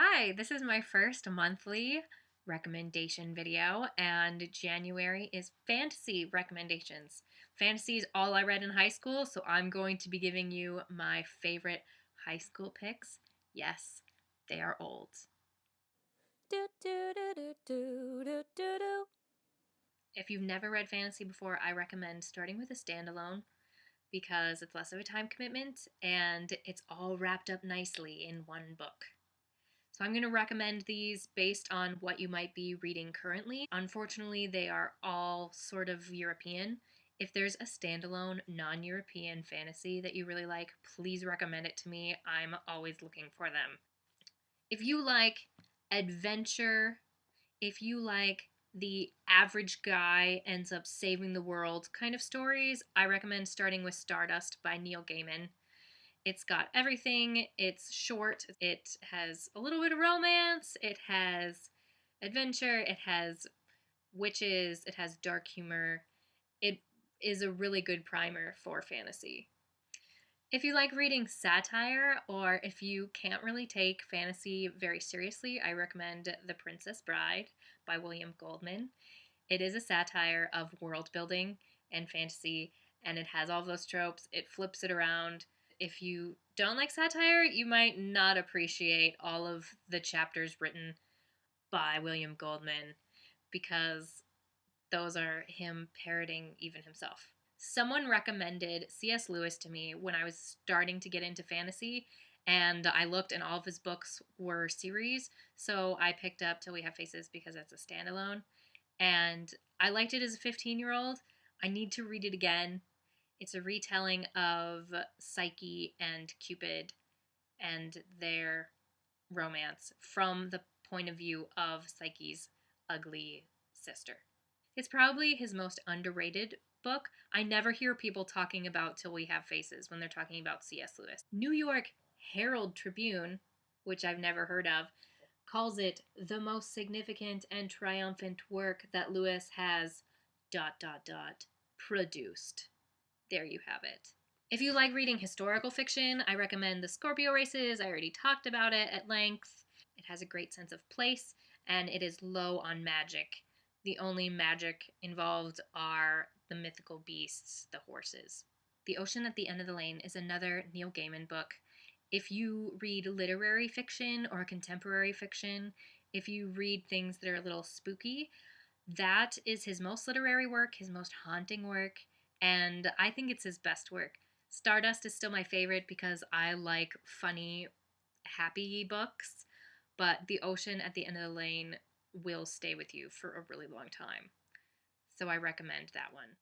Hi, this is my first monthly recommendation video, and January is fantasy recommendations. Fantasy is all I read in high school, so I'm going to be giving you my favorite high school picks. Yes, they are old. Do do do do do do do do. If you've never read fantasy before, I recommend starting with a standalone because it's less of a time commitment and it's all wrapped up nicely in one book. So I'm going to recommend these based on what you might be reading currently. Unfortunately, they are all sort of European. If there's a standalone non-European fantasy that you really like, please recommend it to me. I'm always looking for them. If you like adventure, if you like the average guy ends up saving the world kind of stories, I recommend starting with Stardust by Neil Gaiman. It's got everything. It's short. It has a little bit of romance. It has adventure. It has witches. It has dark humor. It is a really good primer for fantasy. If you like reading satire or if you can't really take fantasy very seriously, I recommend The Princess Bride by William Goldman. It is a satire of world building and fantasy, and it has all those tropes. It flips it around. If you don't like satire, you might not appreciate all of the chapters written by William Goldman because those are him parroting even himself. Someone recommended C.S. Lewis to me when I was starting to get into fantasy, and I looked and all of his books were series, so I picked up Till We Have Faces because it's a standalone, and I liked it as a 15-year-old. I need to read it again. It's a retelling of Psyche and Cupid and their romance from the point of view of Psyche's ugly sister. It's probably his most underrated book. I never hear people talking about Till We Have Faces when they're talking about C.S. Lewis. New York Herald Tribune, which I've never heard of, calls it the most significant and triumphant work that Lewis has produced. There you have it. If you like reading historical fiction, I recommend the Scorpio Races. I already talked about it at length. It has a great sense of place, and it is low on magic. The only magic involved are the mythical beasts, the horses. The Ocean at the End of the Lane is another Neil Gaiman book. If you read literary fiction or contemporary fiction, if you read things that are a little spooky, that is his most literary work, his most haunting work, and I think it's his best work. Stardust is still my favorite because I like funny, happy books, but The Ocean at the End of the Lane will stay with you for a really long time. So I recommend that one.